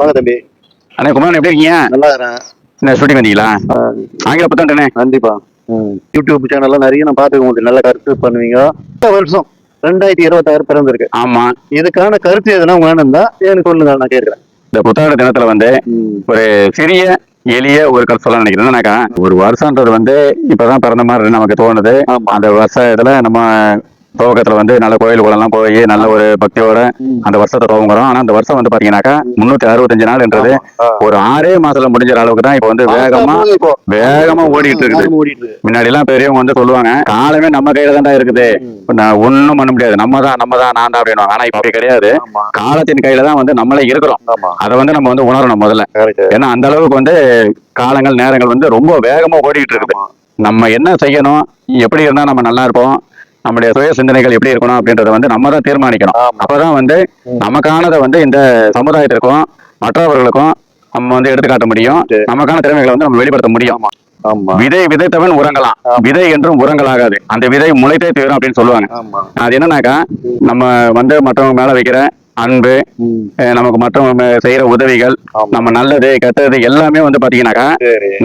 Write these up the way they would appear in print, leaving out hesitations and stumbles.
வாங்க தம்பி. அண்ணே குமாரன் எப்படி இருக்கீங்க? நல்லா இருக்கிறேன். என்ன ஷூட்டிங் வந்தீங்களா? ஆங்கில புத்தாண்டனே. கண்டிப்பா. யூடியூப் சேனல்லாம் நிறைய நான் பார்த்துக்க உங்களுக்கு நல்ல கருத்து பண்ணுவீங்க. இந்த வருஷம் 2026 பிறந்திருக்கு. ஆமா. இதுக்கான கருத்து எதுனா வேணும்னா எனக்கு சொல்லுங்க, நான் கேட்கிறேன். இந்த புத்தாண்டு தினத்துல வந்து ஒரு சிறிய எளிய ஒரு கருத்து சொல்ல நினைக்கிறேன்னாக்கா, ஒரு வருஷம்ன்றது வந்து இப்பதான் பிறந்த மாதிரி நமக்கு தோணுது. அந்த வருஷத்துல நம்ம துவக்கத்துல வந்து நல்ல கோயில் குளம்லாம் போய் நல்ல ஒரு பக்தியோட அந்த வருஷத்தை துவங்குறோம். ஆனா அந்த வருஷம் வந்து பாத்தீங்கன்னாக்கா 365 நாள்ன்றது ஒரு 6 மாசத்துல முடிஞ்ச அளவுக்கு தான் இப்ப வந்து வேகமா ஓடிட்டு இருக்குது. முன்னாடி எல்லாம் பெரியவங்க வந்து சொல்லுவாங்க, காலமே நம்ம கையில தான்டா இருக்குது, ஒண்ணும் பண்ண முடியாது, நம்ம தான் நான் தான் அப்படின்னு. ஆனா இப்ப அப்படி கிடையாது. காலத்தின் கையில தான் வந்து நம்மளே இருக்கிறோம். அதை வந்து நம்ம வந்து உணரணும் முதல்ல. ஏன்னா அந்த அளவுக்கு வந்து காலங்கள் நேரங்கள் வந்து ரொம்ப வேகமா ஓடிட்டு இருக்குது. நம்ம என்ன செய்யணும், எப்படி இருந்தா நம்ம நல்லா இருப்போம், நம்முடைய சுய சிந்தனைகள் எப்படி இருக்கணும் அப்படின்றத வந்து நம்ம தான் தீர்மானிக்கணும். அப்பதான் வந்து நமக்கானதை வந்து இந்த சமுதாயத்திற்கும் மற்றவர்களுக்கும் நம்ம வந்து எடுத்துக்காட்ட முடியும். நமக்கான திறமைகளை வந்து நம்ம வெளிப்படுத்த முடியும். விதை விதைத்தவன் உரங்கலாம், விதை என்றும் உரங்களாகாது, அந்த விதை முளைத்தே தீரும் அப்படின்னு சொல்லுவாங்க. அது என்னன்னாக்கா, நம்ம வந்து மற்றவங்க மேல வைக்கிற அன்பு, நமக்கு மற்றவங்க செய்யற உதவிகள், நம்ம நல்லது கெட்டது எல்லாமே வந்து பாத்தீங்கன்னாக்கா,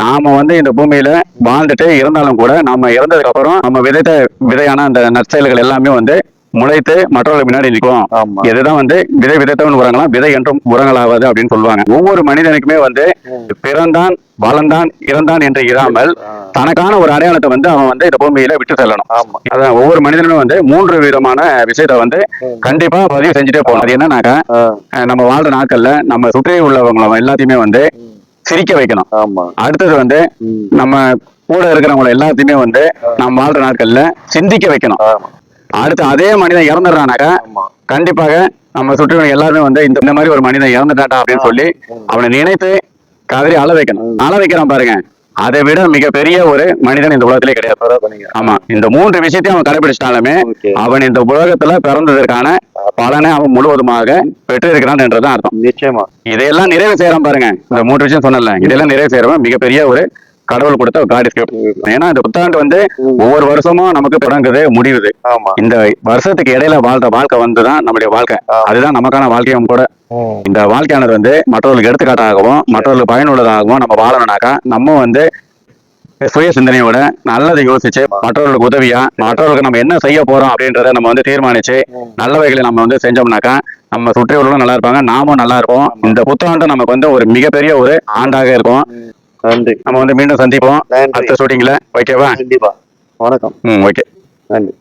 நாம வந்து இந்த பூமியில வாழ்ந்துட்டு இருந்தாலும் கூட நம்ம இறந்ததுக்கு அப்புறம் நம்ம விதைத்த விதையான அந்த நற்செயல்கள் எல்லாமே வந்து முளைத்து மற்றவர்களுக்கு முன்னாடி நிற்கும். இதுதான் வந்து விதை விதைத்தவன் உரங்களாம், விதை என்றும் உரங்களாவது அப்படின்னு சொல்லுவாங்க. ஒவ்வொரு மனிதனுக்குமே வந்து பிறந்தான் வளர்ந்தான் இறந்தான் என்று இராமல் தனக்கான ஒரு அடையாளத்தை வந்து அவன் வந்து இந்த பூமியில விட்டு செல்லணும். அதான் ஒவ்வொரு மனிதனுமே வந்து 3 விதமான விஷயத்த வந்து கண்டிப்பா பதிவு செஞ்சுட்டே போகணும். அது என்னன்னாக்கா, நம்ம வாழ்ற நாட்கள்ல நம்ம சுற்றி உள்ளவங்க எல்லாத்தையுமே வந்து சிரிக்க வைக்கணும். அடுத்தது வந்து நம்ம கூட இருக்கிறவங்களை எல்லாத்தையுமே வந்து நம்ம வாழ்ற நாட்கள்ல சிந்திக்க வைக்கணும். அடுத்து அதே மனிதன் இறந்துடுறானாக்கா, கண்டிப்பாக நம்ம சுற்றி எல்லாருமே வந்து இந்த மாதிரி ஒரு மனிதன் இறந்துட்டாட்டா அப்படின்னு சொல்லி அவனை நினைத்து கதறி அழ வைக்கணும். அழ வைக்கிறான் பாருங்க, அதை விட மிகப்பெரிய ஒரு மனிதன் இந்த உலகத்திலே கிடையாது. ஆமா, இந்த 3 விஷயத்தையும் அவன் கடைபிடிச்சிட்டாலுமே அவன் இந்த உலகத்துல பிறந்ததற்கான பலனை அவன் முழுவதுமாக பெற்று இருக்கிறான் என்றுதான் அர்த்தம். நிச்சயமா இதையெல்லாம் நிறைவு செய்யறான் பாருங்க. இந்த 3 விஷயம் சொன்னல, இதெல்லாம் நிறைவு செய்யறவன் மிகப்பெரிய ஒரு கடவுள் கொடுத்த காட் கிஃப்ட். ஏன்னா இந்த புத்தாண்டு வந்து ஒவ்வொரு வருஷமும் நமக்கு தொடங்குது முடிவுது. இந்த வருஷத்துக்கு இடையில வாழ்ற வாழ்க்கை வந்துதான் நம்முடைய வாழ்க்கை. அதுதான் நமக்கான வாழ்க்கையும் கூட. இந்த வாழ்க்கையானது வந்து மற்றவர்களுக்கு எடுத்துக்காட்டாகவும் மற்றவர்களுக்கு பயனுள்ளதாகவும் நம்ம வாழணும்னாக்கா, நம்ம வந்து சுய சிந்தனையோட நல்லதை யோசிச்சு மற்றவர்களுக்கு உதவியா மற்றவர்களுக்கு நம்ம என்ன செய்ய போறோம் அப்படின்றத நம்ம வந்து தீர்மானிச்சு நல்லவைகளை நம்ம வந்து செஞ்சோம்னாக்கா நம்ம சுற்றியுள்ளவர்களும் நல்லா இருப்பாங்க, நாமும் நல்லா இருப்போம். இந்த புத்தாண்டு நமக்கு வந்து ஒரு மிகப்பெரிய ஒரு ஆண்டாக இருக்கும். நன்றி. நம்ம வந்து மீண்டும் சந்திப்போம் அடுத்த ஷூட்டிங்ல. ஓகேவா? கண்டிப்பா. வணக்கம். ஓகே. நன்றி.